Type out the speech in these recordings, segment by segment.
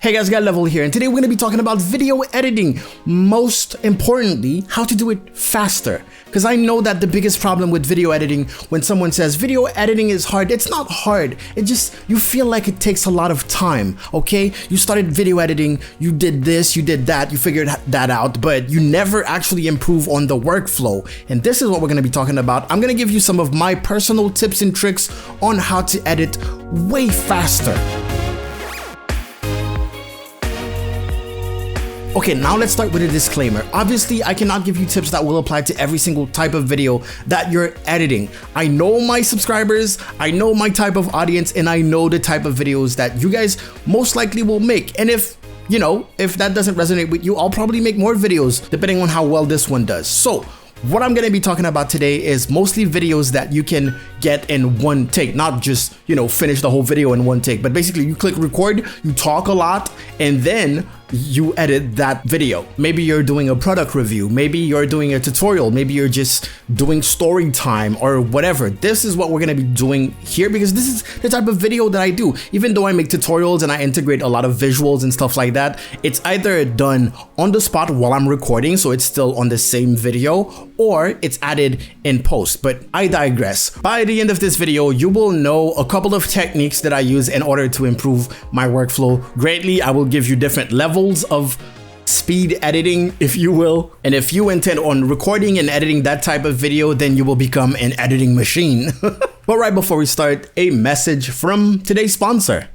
Hey guys, got Level here, and today we're going to be talking about video editing. Most importantly, how to do it faster. Because I know that the biggest problem with video editing, when someone says video editing is hard, it's not hard. It just, you feel like it takes a lot of time, okay? You started video editing, you did this, you did that, you figured that out, but you never actually improve on the workflow. And this is what we're going to be talking about. I'm going to give you some of my personal tips and tricks on how to edit way faster. Okay, now let's start with a disclaimer. Obviously, I cannot give you tips that will apply to every single type of video that you're editing. I know my subscribers, I know my type of audience, and I know the type of videos that you guys most likely will make. And if that doesn't resonate with you, I'll probably make more videos depending on how well this one does. So, what I'm going to be talking about today is mostly videos that you can get in one take, not just, finish the whole video in one take, but basically you click record, you talk a lot, and then you edit that video. Maybe you're doing a product review, maybe you're doing a tutorial, maybe you're just doing story time or whatever. This is what we're going to be doing here because this is the type of video that I do. Even though I make tutorials and I integrate a lot of visuals and stuff like that, it's either done on the spot while I'm recording, so it's still on the same video, or it's added in post. But I digress. By the end of this video, you will know a couple of techniques that I use in order to improve my workflow greatly. I will give you different levels of speed editing, if you will. And if you intend on recording and editing that type of video, then you will become an editing machine. But right before we start, a message from today's sponsor.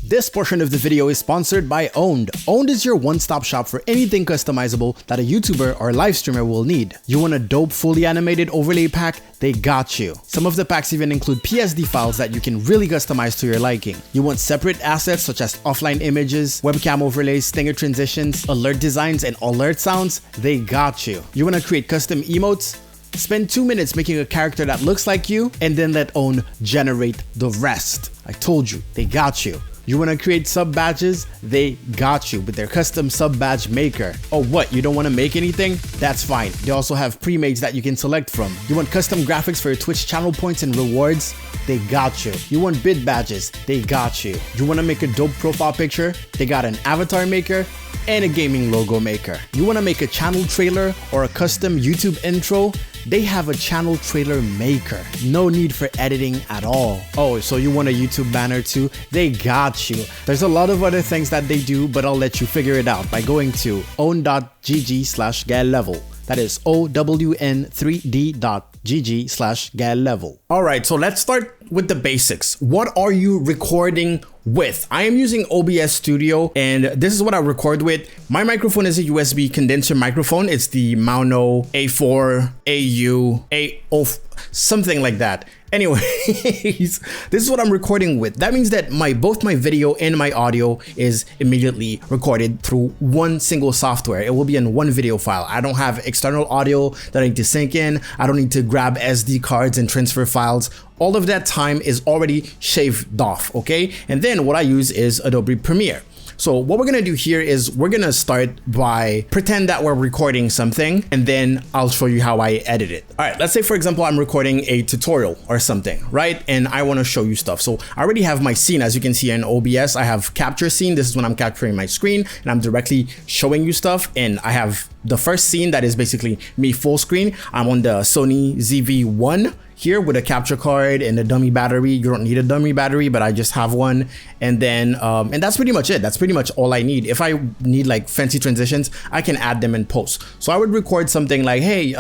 This portion of the video is sponsored by Owned. Owned is your one-stop shop for anything customizable that a YouTuber or live streamer will need. You want a dope fully animated overlay pack? They got you. Some of the packs even include PSD files that you can really customize to your liking. You want separate assets such as offline images, webcam overlays, stinger transitions, alert designs, and alert sounds? They got you. You want to create custom emotes? Spend 2 minutes making a character that looks like you and then let Own generate the rest. I told you, they got you. You want to create sub badges? They got you with their custom sub badge maker. Oh, what? You don't want to make anything? That's fine. They also have pre-mades that you can select from. You want custom graphics for your Twitch channel points and rewards? They got you. You want bid badges? They got you. You want to make a dope profile picture? They got an avatar maker and a gaming logo maker. You want to make a channel trailer or a custom YouTube intro? They have a channel trailer maker. No need for editing at all. Oh, so you want a YouTube banner too? They got you. There's a lot of other things that they do, but I'll let you figure it out by going to own.gg/gallevel. That is own3d.gg/gallevel. All right, so let's start with the basics. What are you recording with? I am using OBS Studio, and this is what I record with. My microphone is a USB condenser microphone. It's the Mauno A4 AU A0, something like that. Anyways, this is what I'm recording with. That means that both my video and my audio is immediately recorded through one single software. It will be in one video file. I don't have external audio that I need to sync in. I don't need to grab SD cards and transfer files. All of that time is already shaved off, okay? And then what I use is Adobe Premiere. So what we're gonna do here is we're gonna start by pretend that we're recording something, and then I'll show you how I edit it. All right, let's say for example, I'm recording a tutorial or something, right? And I wanna show you stuff. So I already have my scene. As you can see in OBS, I have capture scene. This is when I'm capturing my screen and I'm directly showing you stuff. And I have the first scene that is basically me full screen. I'm on the Sony ZV-1 here with a capture card and a dummy battery. You don't need a dummy battery, but I just have one. And then, and that's pretty much it. That's pretty much all I need. If I need like fancy transitions, I can add them in post. So I would record something like, hey,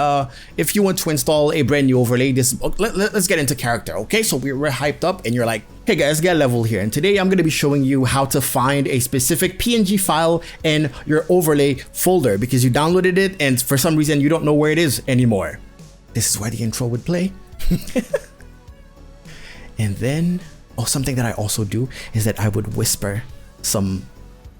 if you want to install a brand new overlay, let's get into character. Okay, so we're hyped up and you're like, hey guys, Get Level here. And today I'm gonna be showing you how to find a specific PNG file in your overlay folder because you downloaded it and for some reason you don't know where it is anymore. This is where the intro would play. And then, something that I also do is that I would whisper some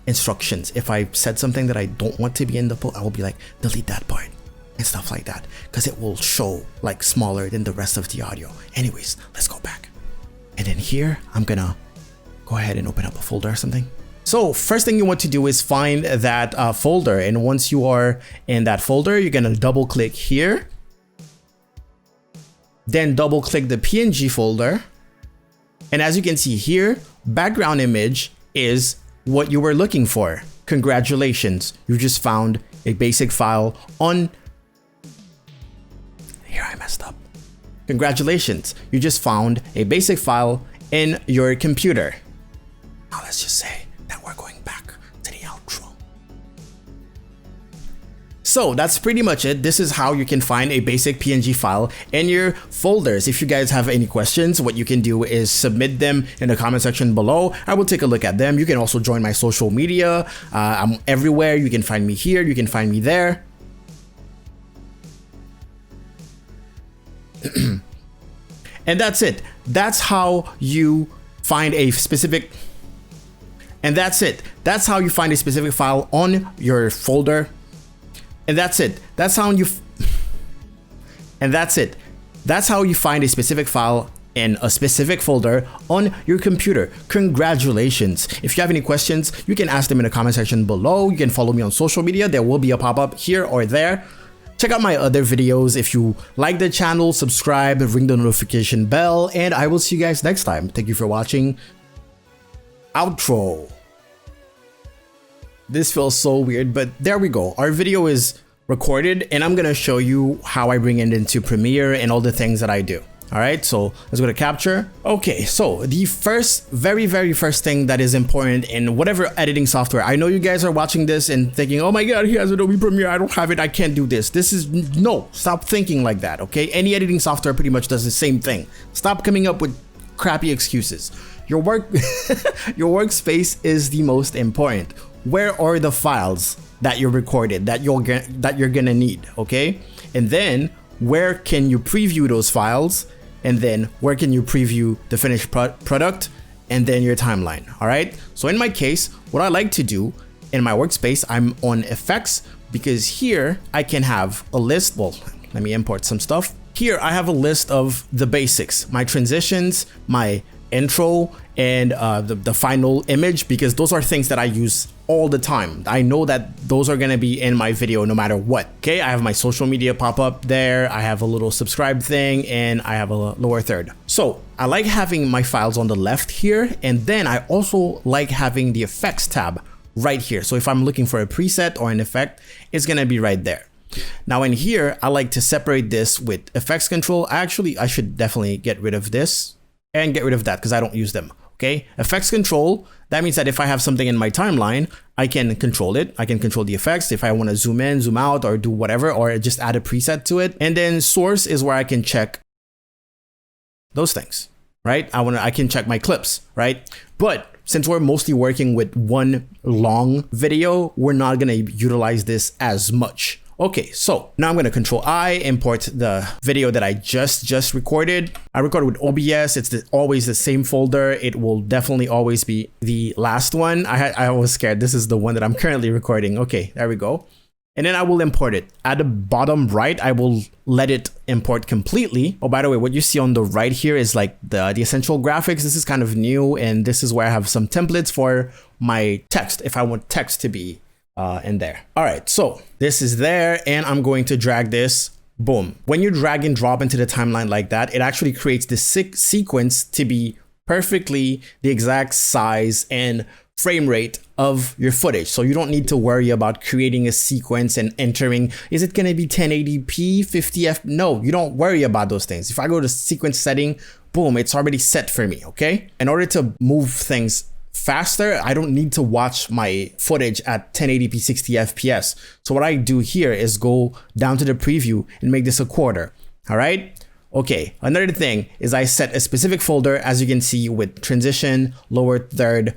instructions. If I said something that I don't want to be in the post, I will be like, delete that part and stuff like that, because it will show like smaller than the rest of the audio. Anyways, let's go back. And then here, I'm gonna go ahead and open up a folder or something. So first thing you want to do is find that folder. And once you are in that folder, you're gonna double click here. Then double click the PNG folder. And as you can see here, background image is what you were looking for. Congratulations, you just found a basic file on... Here I messed up. Congratulations, you just found a basic file in your computer. Now let's just say that we're going back to the outro. So that's pretty much it. This is how you can find a basic PNG file in your folders. If you guys have any questions, what you can do is submit them in the comment section below. I will take a look at them. You can also join my social media. I'm everywhere. You can find me here. You can find me there. And that's it. That's how you find a specific... And that's it. That's how you find a specific file on your folder. And that's it. That's how you... And that's it. That's how you find a specific file in a specific folder on your computer. Congratulations. If you have any questions, you can ask them in the comment section below. You can follow me on social media. There will be a pop-up here or there. Check out my other videos. If you like the channel, subscribe, ring the notification bell, and I will see you guys next time. Thank you for watching. Outro. This feels so weird, but there we go. Our video is recorded, and I'm gonna show you how I bring it into Premiere and all the things that I do. All right, so let's go to capture. Okay, so the very first thing that is important in whatever editing software. I know you guys are watching this and thinking, oh my God, he has Adobe Premiere. I don't have it. I can't do this. No, stop thinking like that. Okay, any editing software pretty much does the same thing. Stop coming up with crappy excuses. Your workspace is the most important. Where are the files that you recorded that you're gonna need? Okay, and then where can you preview those files? And then where can you preview the finished product, and then your timeline. All right, so in my case, what I like to do in my workspace, I'm on effects, because here I can have a list. Well, let me import some stuff. Here I have a list of the basics, my transitions, my intro, and the final image, because those are things that I use all the time. I know that those are gonna be in my video no matter what. Okay, I have my social media pop up there. I have a little subscribe thing, and I have a lower third. So I like having my files on the left here, and then I also like having the effects tab right here. So if I'm looking for a preset or an effect, it's gonna be right there. Now in here, I like to separate this with effects control. I should definitely get rid of this and get rid of that because I don't use them. Okay, effects control, that means that if I have something in my timeline, I can control it. I can control the effects if I want to zoom in, zoom out, or do whatever, or just add a preset to it. And then source is where I can check those things, right? I can check my clips, right? But since we're mostly working with one long video, we're not going to utilize this as much. Okay, so now I'm going to Control I, import the video that I just recorded. I recorded with OBS. It's always the same folder. It will definitely always be the last one. I was scared. This is the one that I'm currently recording. Okay, there we go. And then I will import it. At the bottom right, I will let it import completely. Oh, by the way, what you see on the right here is like the essential graphics. This is kind of new, and this is where I have some templates for my text if I want text to be in there. All right, so this is there, and I'm going to drag this. Boom. When you drag and drop into the timeline like that, it actually creates this sequence to be perfectly the exact size and frame rate of your footage. So you don't need to worry about creating a sequence and entering, is it going to be 1080p, 50f? No, you don't worry about those things. If I go to sequence setting, boom, it's already set for me. Okay. In order to move things faster, I don't need to watch my footage at 1080p 60 fps. So what I do here is go down to the preview and make this a quarter. All right. Okay, another thing is I set a specific folder, as you can see, with transition, lower third,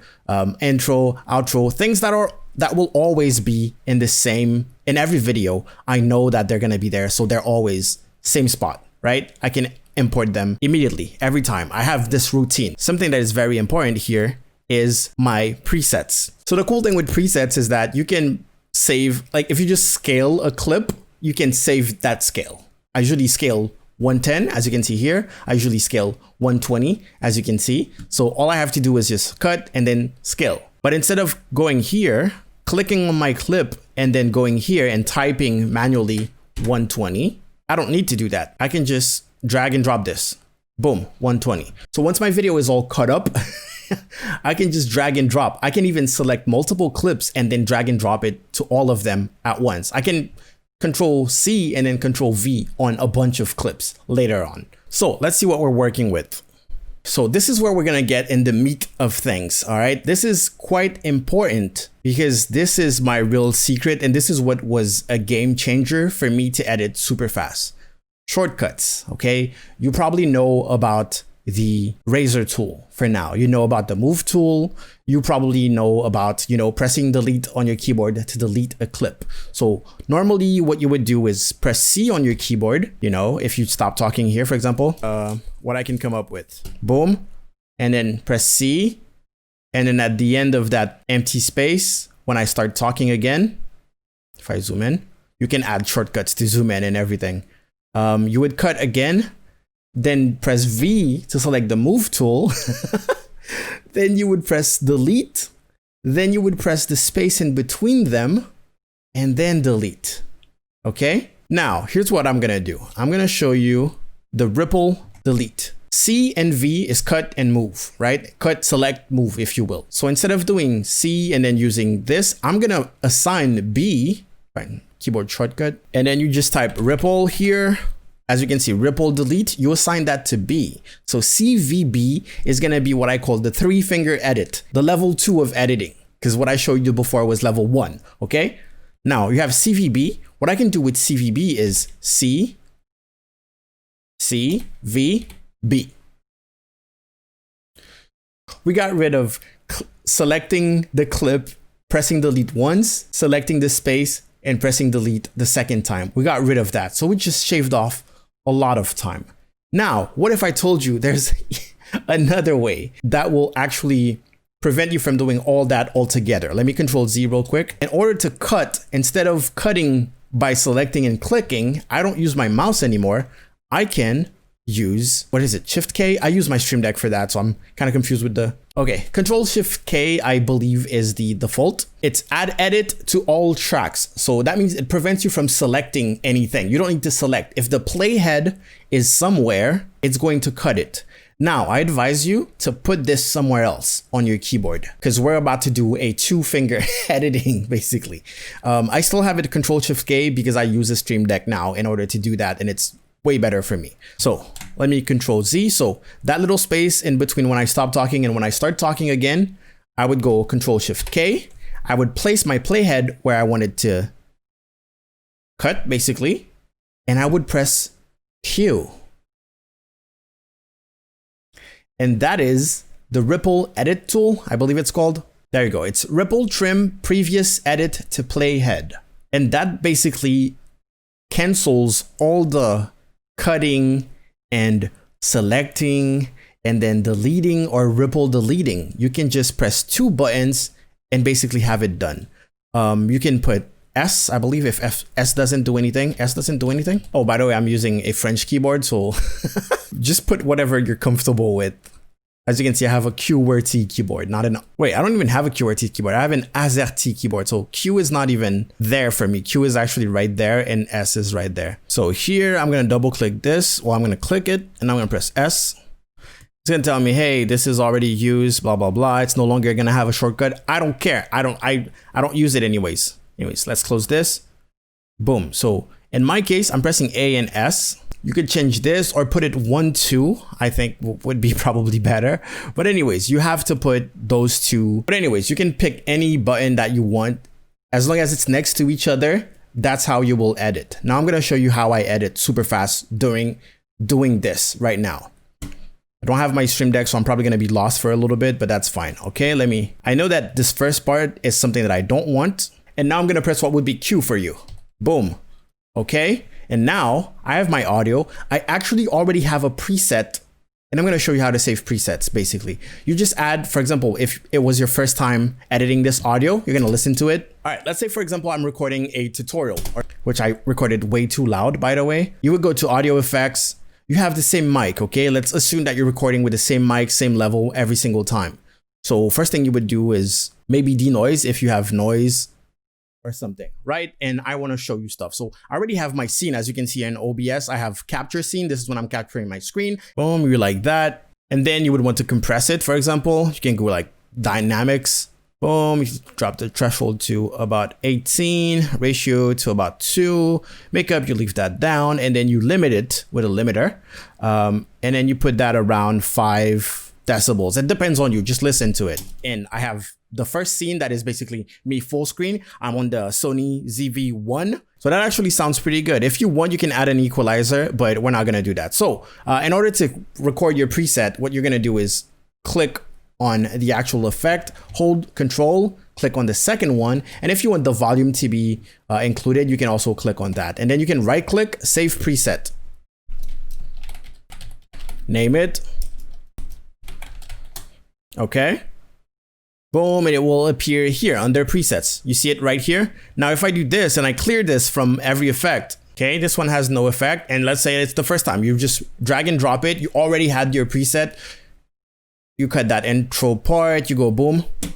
intro, outro, things that will always be in the same, in every video. I know that they're gonna be there, so they're always same spot, right? I can import them immediately every time. I have this routine. Something that is very important here is my presets. So the cool thing with presets is that you can save, like if you just scale a clip, you can save that scale. I usually scale 110, as you can see here. I usually scale 120, as you can see. So all I have to do is just cut and then scale. But instead of going here, clicking on my clip and then going here and typing manually 120, I don't need to do that. I can just drag and drop this. Boom, 120. So once my video is all cut up I can just drag and drop. I can even select multiple clips and then drag and drop it to all of them at once. I can Control C and then Control V on a bunch of clips later on. So let's see what we're working with. So this is where we're gonna get in the meat of things, all right? This is quite important because this is my real secret, and this is what was a game changer for me to edit super fast. Shortcuts, okay? You probably know about the razor tool for now. You know about the move tool. You probably know about, pressing delete on your keyboard to delete a clip. So normally what you would do is press C on your keyboard, if you stop talking here, for example, what I can come up with, boom, and then press C. And then at the end of that empty space, when I start talking again, if I zoom in, you can add shortcuts to zoom in and everything. You would cut again, then press V to select the move tool. Then you would press delete. Then you would press the space in between them and then delete. Okay. Now here's what I'm going to do. I'm going to show you the ripple delete. C and V is cut and move, right? Cut, select, move, if you will. So instead of doing C and then using this, I'm going to assign B, right? Keyboard shortcut. And then you just type ripple here. As you can see, ripple delete, you assign that to B. So CVB is going to be what I call the 3-finger edit, the level 2 of editing, because what I showed you before was level 1. Okay. Now you have CVB. What I can do with CVB is C, C, V, B. We got rid of selecting the clip, pressing delete once, selecting the space, and pressing delete the second time. We got rid of that. So we just shaved off a lot of time. Now, what if I told you there's another way that will actually prevent you from doing all that altogether? Let me Control Z real quick. In order to cut, instead of cutting by selecting and clicking, I don't use my mouse anymore. I can use, what is it, Shift K? I use my Stream Deck for that, so I'm kind of confused with the, okay. Control Shift K, I believe, is the default. It's add edit to all tracks. So that means it prevents you from selecting anything. You don't need to select. If the playhead is somewhere, it's going to cut it. Now, I advise you to put this somewhere else on your keyboard because we're about to do a 2-finger editing, basically. I still have it Control Shift K because I use a Stream Deck now in order to do that, and it's way better for me. So let me Control Z. So that little space in between when I stop talking and when I start talking again, I would go Control Shift K. I would place my playhead where I wanted to cut, basically, and I would press Q. And that is the ripple edit tool, I believe it's called. There you go. It's ripple trim previous edit to playhead. And that basically cancels all the cutting and selecting and then deleting or ripple deleting. You can just press 2 buttons and basically have it done. You can put S, I believe, if S doesn't do anything. S doesn't do anything. Oh, by the way, I'm using a French keyboard, so just put whatever you're comfortable with. As you can see, I have a QWERTY keyboard, not an, wait, I don't even have a QWERTY keyboard. I have an AZERTY keyboard. So Q is not even there for me. Q is actually right there and S is right there. So here, I'm going to double click this. Well, I'm going to click it and I'm going to press S. It's going to tell me, hey, this is already used, blah, blah, blah. It's no longer going to have a shortcut. I don't care. I don't use it anyways. Anyways, let's close this. Boom. So in my case, I'm pressing A and S. You could change this or put it 1, 2, I think would be probably better. But anyways, you have to put those two. But anyways, you can pick any button that you want. As long as it's next to each other, that's how you will edit. Now I'm going to show you how I edit super fast during doing this right now. I don't have my Stream Deck, so I'm probably going to be lost for a little bit, but that's fine. Okay, I know that this first part is something that I don't want. And now I'm going to press what would be Q for you. Boom. Okay. And now I have my audio. I actually already have a preset, and I'm going to show you how to save presets. Basically, you just add, for example, if it was your first time editing this audio, you're going to listen to it. All right, let's say, for example, I'm recording a tutorial, which I recorded way too loud, by the way. You would go to audio effects. You have the same mic. Okay, let's assume that you're recording with the same mic, same level every single time. So first thing you would do is maybe denoise if you have noise or something, right? And I want to show you stuff. So I already have my scene. As you can see in OBS, I have capture scene. This is when I'm capturing my screen. Boom, you like that. And then you would want to compress it. For example, you can go like dynamics. Boom, you drop the threshold to about 18, ratio to about 2, makeup, you leave that down, and then you limit it with a limiter. And then you put that around 5 decibels. It depends on you, just listen to it. And I have the first scene that is basically me full screen. I'm on the Sony ZV-1. So that actually sounds pretty good. If you want, you can add an equalizer, but we're not gonna do that. So in order to record your preset, what you're gonna do is click on the actual effect, hold Control, click on the second one, and if you want the volume to be included, you can also click on that. And then you can right click, save preset. Name it. Okay. Boom, and it will appear here under presets. You see it right here? Now if I do this and I clear this from every effect, okay, this one has no effect, and let's say it's the first time, you just drag and drop it, you already had your preset, you cut that intro part, you go boom. All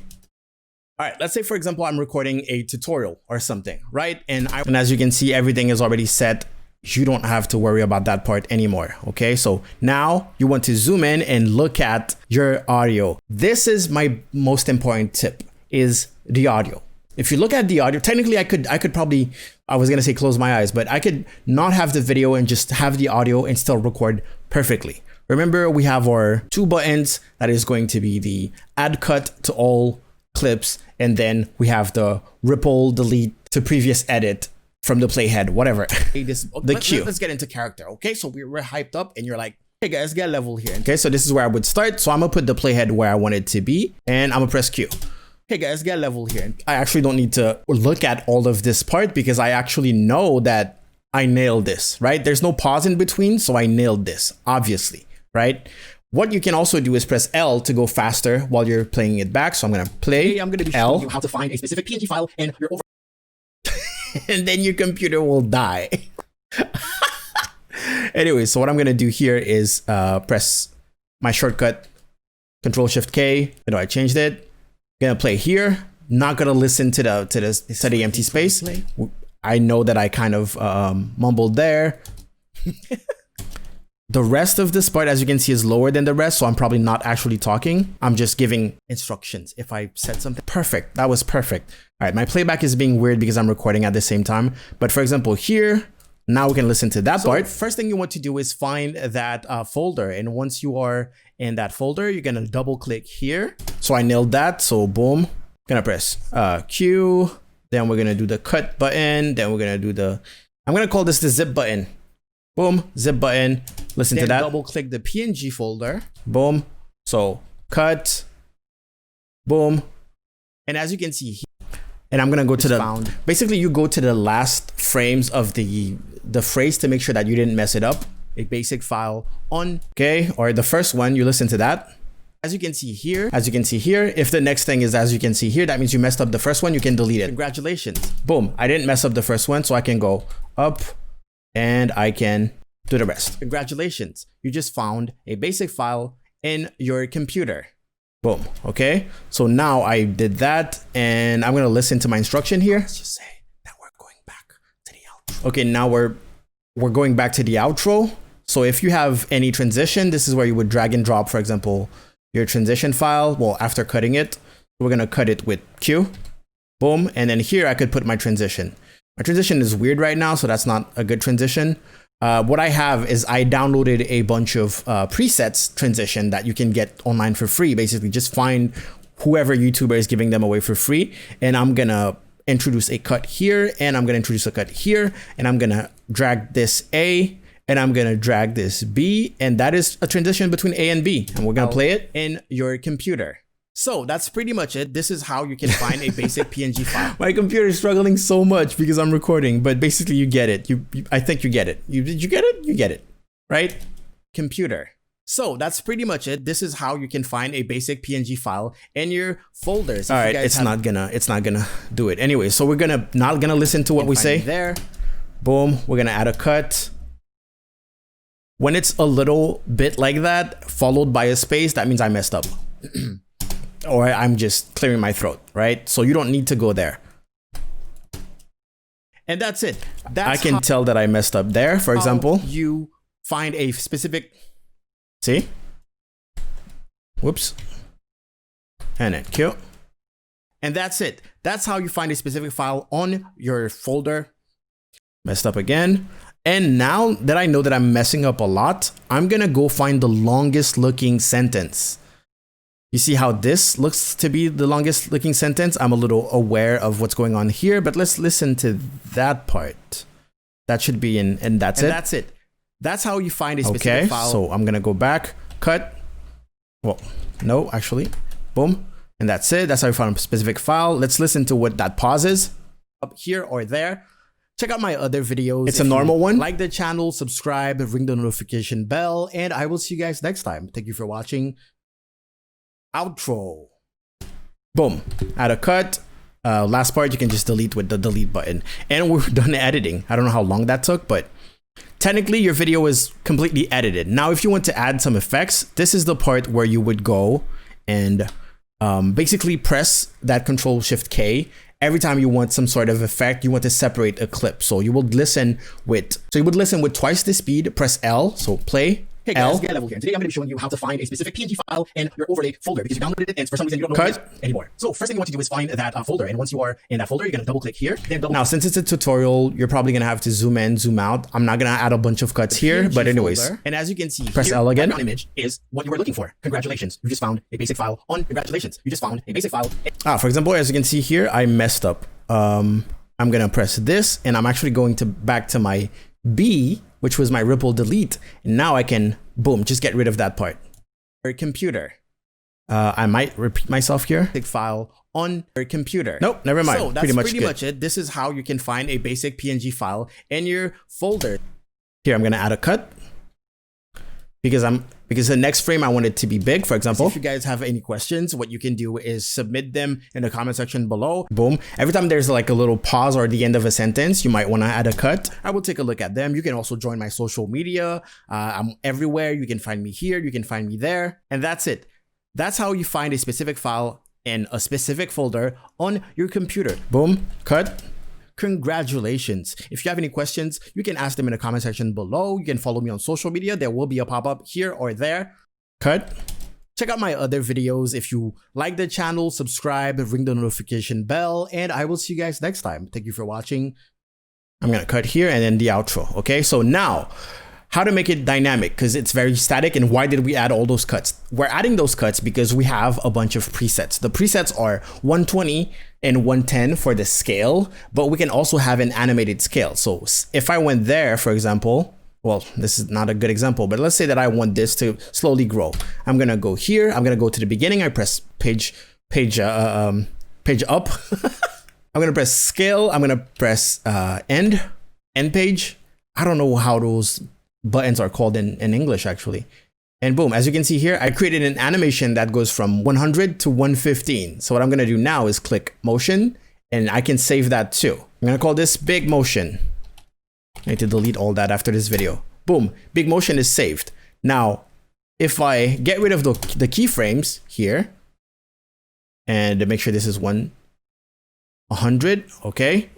right, let's say for example, I'm recording a tutorial or something, right? And as you can see, everything is already set. You don't have to worry about that part anymore, okay? So now you want to zoom in and look at your audio. This is my most important tip, is the audio. If you look at the audio, technically I could probably, I was gonna say close my eyes, but I could not have the video and just have the audio and still record perfectly. Remember, we have our 2 buttons. That is going to be the add cut to all clips. And then we have the ripple delete to previous edit from the playhead, whatever. Let's get into character. Okay, so we're hyped up and you're like, hey guys, get a level here. Okay, so this is where I would start. So I'm gonna put the playhead where I want it to be and I'm gonna press Q. Hey guys, get a level here. I actually don't need to look at all of this part because I actually know that I nailed this, right? There's no pause in between, so I nailed this, obviously. Right? What you can also do is press L to go faster while you're playing it back. So I'm gonna play. I'm gonna be showing you how to find a specific PNG file and your over and then your computer will die. Anyway, so what I'm gonna do here is press my shortcut, Control Shift K. You know, I changed it. Gonna play here. Not gonna listen to the empty space. I know that I kind of mumbled there. The rest of this part, as you can see, is lower than the rest, so I'm probably not actually talking. I'm just giving instructions. If I said something, perfect, that was perfect. All right, my playback is being weird because I'm recording at the same time. But for example, here, now we can listen to that part. First thing you want to do is find that folder. And once you are in that folder, you're gonna double click here. So I nailed that, so boom. Gonna press Q, then we're gonna do the cut button, then we're gonna do the, I'm gonna call this the zip button. Boom, zip button, listen to that. Double click the PNG folder, boom. So cut, boom. And as you can see here, and I'm gonna go to the, basically you go to the last frames of the phrase to make sure that you didn't mess it up. A basic file on, okay, or the first one, you listen to that. As you can see here, if the next thing is as you can see here, that means you messed up the first one, you can delete it. Congratulations, boom. I didn't mess up the first one, so I can go up, and I can do the rest. Congratulations, you just found a basic file in your computer. Boom, okay? So now I did that and I'm gonna listen to my instruction here. Let's just say that we're going back to the outro. Okay, now we're going back to the outro. So if you have any transition, this is where you would drag and drop, for example, your transition file. Well, after cutting it, we're gonna cut it with Q, boom. And then here I could put my transition. My transition is weird right now, so that's not a good transition. What I have is I downloaded a bunch of presets transition that you can get online for free. Basically, just find whoever YouTuber is giving them away for free. And I'm gonna introduce a cut here, and I'm gonna introduce a cut here, and I'm gonna drag this A, and I'm gonna drag this B, and that is a transition between A and B. And we're gonna play it in your computer. So that's pretty much it. This is how you can find a basic PNG file. My computer is struggling so much because I'm recording, but basically you get it. I think you get it. Did you get it? You get it, right? Computer. So that's pretty much it. This is how you can find a basic PNG file in your folders. All right, it's not gonna do it anyway. So we're not gonna listen to what we say there. Boom. We're gonna add a cut. When it's a little bit like that, followed by a space, that means I messed up. Or I'm just clearing my throat, right? So you don't need to go there. And that's it. I can tell that I messed up there, for example. You find a specific, see? Whoops. And then Q. And that's it. That's how you find a specific file on your folder. Messed up again. And now that I know that I'm messing up a lot, I'm gonna go find the longest looking sentence. You see how this looks to be the longest looking sentence? I'm a little aware of what's going on here, but let's listen to that part. That should be in, and that's it. That's it. That's how you find a specific file. So I'm gonna go back, cut. Well, no, actually, boom. And that's it. That's how you find a specific file. Let's listen to what that pause is up here or there. Check out my other videos. It's a normal one. Like the channel, subscribe, ring the notification bell, and I will see you guys next time. Thank you for watching. Outro. Boom. Add a cut. Last part you can just delete with the delete button. And we're done editing. I don't know how long that took, but technically your video is completely edited. Now, if you want to add some effects, this is the part where you would go and basically press that Control-Shift-K. Every time you want some sort of effect, you want to separate a clip. So you would listen with twice the speed, press L, so play. Hey guys, Get Level here. And today I'm going to be showing you how to find a specific PNG file in your overlay folder because you downloaded it and for some reason you don't know it anymore. So first thing you want to do is find that folder. And once you are in that folder, you're going to double click here. Now, since it's a tutorial, you're probably going to have to zoom in, zoom out. I'm not going to add a bunch of cuts here, but anyways. Folder. And as you can see, press L again. The background image is what you were looking for. Congratulations. You just found a basic file on congratulations. You just found a basic file. For example, as you can see here, I messed up. I'm going to press this and I'm actually going to back to my B, which was my ripple delete. And now I can, boom, just get rid of that part. Your computer. I might repeat myself here. Big file on your computer. Nope, never mind. So that's pretty much it. This is how you can find a basic PNG file in your folder. Here, I'm going to add a cut because the next frame I want it to be big, for example. So if you guys have any questions, what you can do is submit them in the comment section below. Boom. Every time there's like a little pause or the end of a sentence, you might want to add a cut. I will take a look at them. You can also join my social media. I'm everywhere. You can find me here. You can find me there. And that's it. That's how you find a specific file in a specific folder on your computer. Boom. Cut. Congratulations. If you have any questions, you can ask them in the comment section below. You can follow me on social media. There will be a pop-up here or there. Cut. Check out my other videos. If you like the channel, subscribe, ring the notification bell, and I will see you guys next time. Thank you for watching. I'm going to cut here and then the outro. Okay, so now how to make it dynamic because it's very static. And why did we add all those cuts? We're adding those cuts because we have a bunch of presets. The presets are 120 and 110 for the scale, but we can also have an animated scale. So if I went there, for example, well, this is not a good example, but let's say that I want this to slowly grow. I'm going to go here. I'm going to go to the beginning. I press page up. I'm going to press scale. I'm going to press end page. I don't know how those buttons are called in English actually. And boom, as you can see here, I created an animation that goes from 100 to 115. So what I'm gonna do now is click motion and I can save that too. I'm gonna call this big motion. I need to delete all that after this video. Boom, big motion is saved. Now, if I get rid of the keyframes here and make sure this is 100, okay.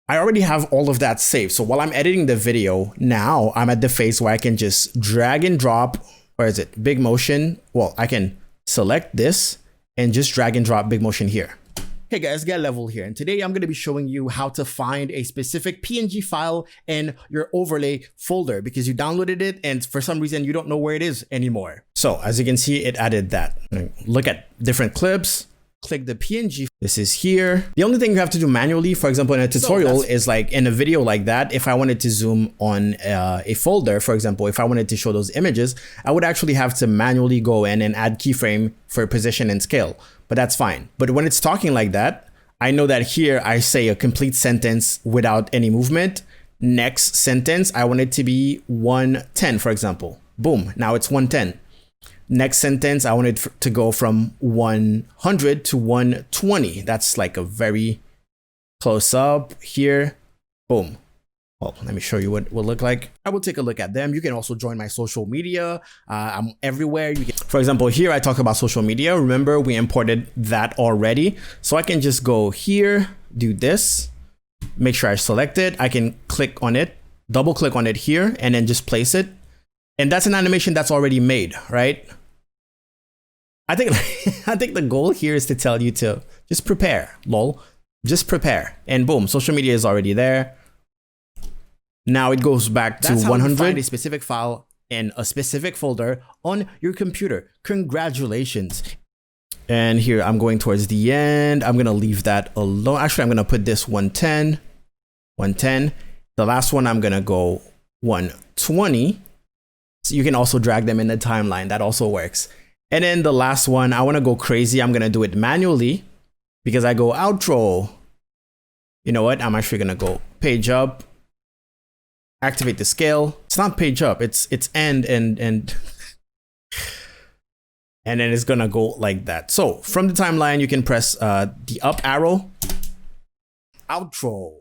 I already have all of that saved. So while I'm editing the video, now I'm at the phase where I can just drag and drop, where is it? Big motion. Well, I can select this and just drag and drop big motion here. Hey guys, Get Level here. And today I'm going to be showing you how to find a specific PNG file in your overlay folder because you downloaded it and for some reason you don't know where it is anymore. So as you can see, it added that. Look at different clips. Click the PNG. This is here. The only thing you have to do manually, for example, in a tutorial is like in a video like that. If I wanted to zoom on a folder, for example, if I wanted to show those images, I would actually have to manually go in and add keyframe for position and scale, but that's fine. But when it's talking like that, I know that here I say a complete sentence without any movement. Next sentence, I want it to be 110, for example. Boom, now it's 110. Next sentence, I want it to go from 100 to 120. That's like a very close up here. Boom. Well, let me show you what it will look like. I will take a look at them. You can also join my social media. I'm everywhere. For example, here I talk about social media. Remember, we imported that already. So I can just go here, do this, make sure I select it. I can click on it, double click on it here, and then just place it. And that's an animation that's already made, right? I think I think the goal here is to tell you to just prepare, lol. Just prepare, and boom, social media is already there. Now it goes back to 100. Find a specific file in a specific folder on your computer. Congratulations. And here I'm going towards the end. I'm gonna leave that alone. Actually, I'm gonna put this 110, 110. The last one I'm gonna go 120. So you can also drag them in the timeline. That also works. And then the last one, I wanna go crazy. I'm gonna do it manually because I go outro. You know what? I'm actually gonna go page up. Activate the scale. It's not page up, it's end and and then it's gonna go like that. So from the timeline, you can press the up arrow, outro,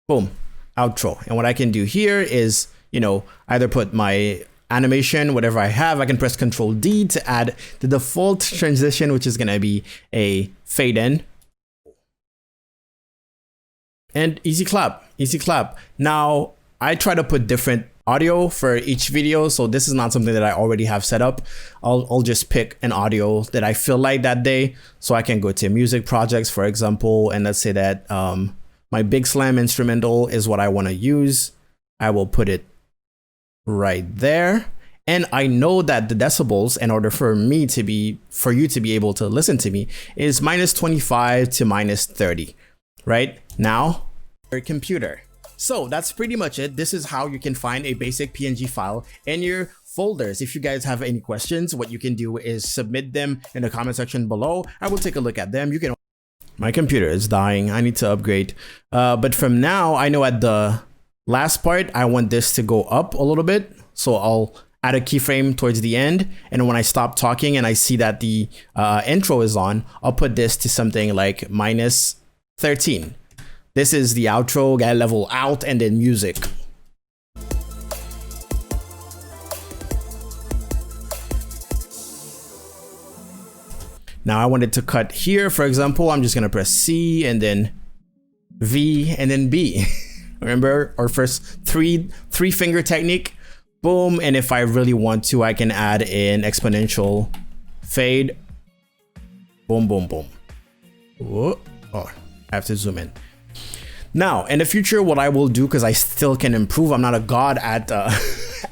boom, outro. And what I can do here is, you know, either put my animation, whatever I have. I can press Control D to add the default transition, which is gonna be a fade in. And easy clap, easy clap. Now, I try to put different audio for each video, so this is not something that I already have set up. I'll just pick an audio that I feel like that day. So I can go to music projects, for example, and let's say that my Big Slam instrumental is what I want to use. I will put it right there. And I know that the decibels, in order for you to be able to listen to me, is -25 to -30, right? Now, your computer. So that's pretty much it. This is how you can find a basic PNG file in your folders. If you guys have any questions, what you can do is submit them in the comment section below. I will take a look at them. You can. My computer is dying. I need to upgrade. But from now, I know at the last part, I want this to go up a little bit. So I'll add a keyframe towards the end. And when I stop talking and I see that the intro is on, I'll put this to something like -13. This is the outro, get level out, and then music. Now I wanted to cut here, for example, I'm just gonna press C and then V and then B. Remember our first three finger technique? Boom, and if I really want to, I can add in exponential fade. Boom, boom, boom. Whoa. Oh, I have to zoom in. Now, in the future, what I will do, because I still can improve, I'm not a god at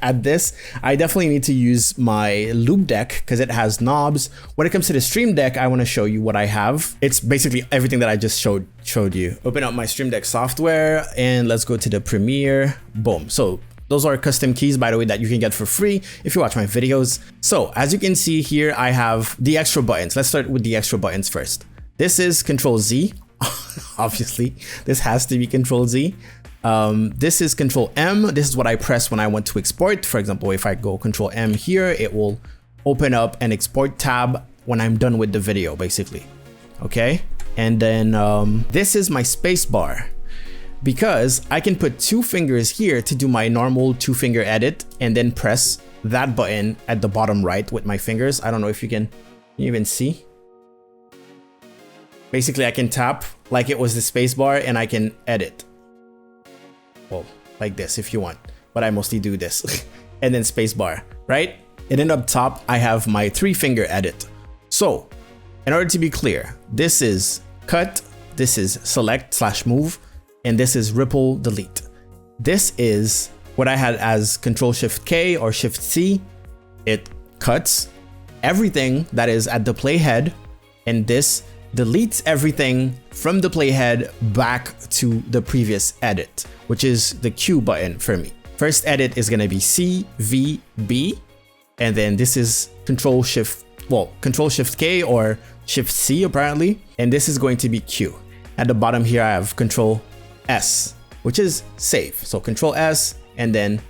at this, I definitely need to use my loop deck because it has knobs. When it comes to the Stream Deck, I want to show you what I have. It's basically everything that I just showed you. Open up my Stream Deck software and let's go to the Premiere. Boom. So those are custom keys, by the way, that you can get for free if you watch my videos. So as you can see here, I have the extra buttons. Let's start with the extra buttons first. This is Control Z. Obviously, this has to be Control Z. This is Control M. This is what I press when I want to export. For example, if I go Control M here, it will open up an export tab when I'm done with the video, basically. Okay. And then this is my space bar, because I can put 2 fingers here to do my normal 2-finger edit and then press that button at the bottom right with my fingers. I don't know if you can even see. Basically, I can tap like it was the space bar and I can edit. Well, like this if you want, but I mostly do this. And then space bar, right? And then up top, I have my 3-finger edit. So in order to be clear, this is cut, this is select/move, and this is ripple delete. This is what I had as Control-Shift-K or Shift-C. It cuts everything that is at the playhead, and this deletes everything from the playhead back to the previous edit, which is the Q button for me. First edit is gonna be C, V, B, and then this is Control-Shift-K or Shift-C apparently, and this is going to be Q. At the bottom here, I have Control-S, which is save. So Control-S and then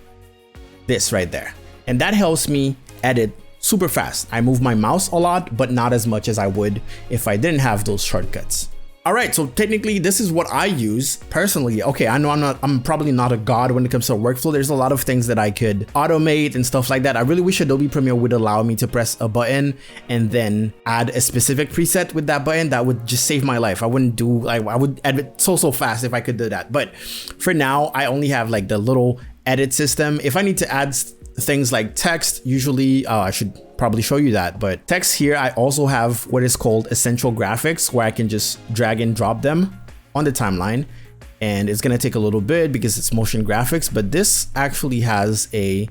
this right there. And that helps me edit super fast. I move my mouse a lot, but not as much as I would if I didn't have those shortcuts. All right, so technically this is what I use personally. Okay, I know I'm probably not a god when it comes to workflow. There's a lot of things that I could automate and stuff like that. I really wish Adobe Premiere would allow me to press a button and then add a specific preset with that button. That would just save my life. I would edit so fast if I could do that. But for now, I only have like the little edit system. If I need to add things like text, usually, I should probably show you that, but text here, I also have what is called essential graphics, where I can just drag and drop them on the timeline. And it's gonna take a little bit because it's motion graphics, but this actually has a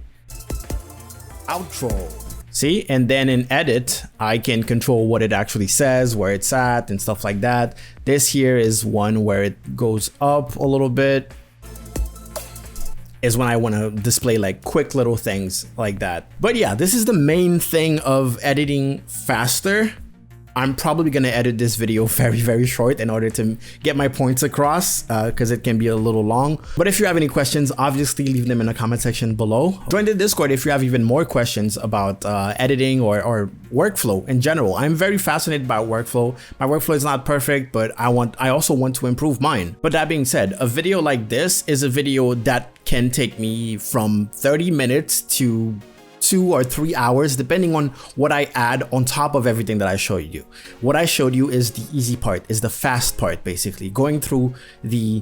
outro. See, and then in edit, I can control what it actually says, where it's at and stuff like that. This here is one where it goes up a little bit, is when I want to display like quick little things like that. But yeah, this is the main thing of editing faster. I'm probably going to edit this video very, very short in order to get my points across, because it can be a little long. But if you have any questions, obviously leave them in the comment section below. Join the Discord if you have even more questions about editing or workflow in general. I'm very fascinated by workflow. My workflow is not perfect, but I also want to improve mine. But that being said, a video like this is a video that can take me from 30 minutes to 2 or 3 hours, depending on what I add on top of everything that I showed you. What I showed you is the easy part, is the fast part, basically. Going through the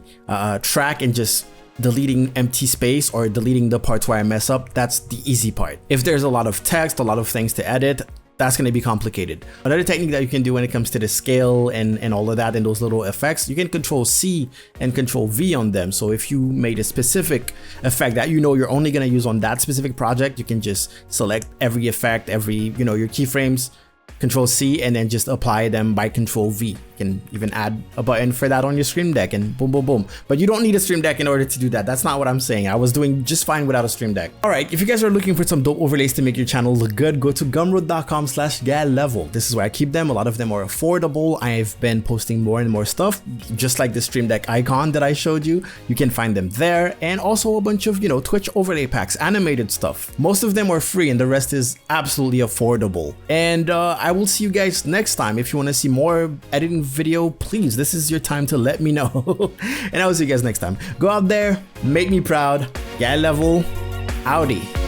track and just deleting empty space or deleting the parts where I mess up, that's the easy part. If there's a lot of text, a lot of things to edit, that's going to be complicated. Another technique that you can do when it comes to the scale and all of that and those little effects, you can control C and control V on them. So if you made a specific effect that you know you're only going to use on that specific project, you can just select every effect, your keyframes, control C, and then just apply them by control V. You can even add a button for that on your Stream Deck and boom, boom, boom. But you don't need a Stream Deck in order to do that. That's not what I'm saying. I was doing just fine without a Stream Deck. All right, if you guys are looking for some dope overlays to make your channel look good, go to gumroad.com/gallevel. This is where I keep them. A lot of them are affordable. I've been posting more and more stuff, just like the Stream Deck icon that I showed you. You can find them there, and also a bunch of, Twitch overlay packs, animated stuff. Most of them are free and the rest is absolutely affordable. And I will see you guys next time. If you want to see more editing video, please, this is your time to let me know. And I will see you guys next time. Go out there, make me proud. Gallevel, howdy.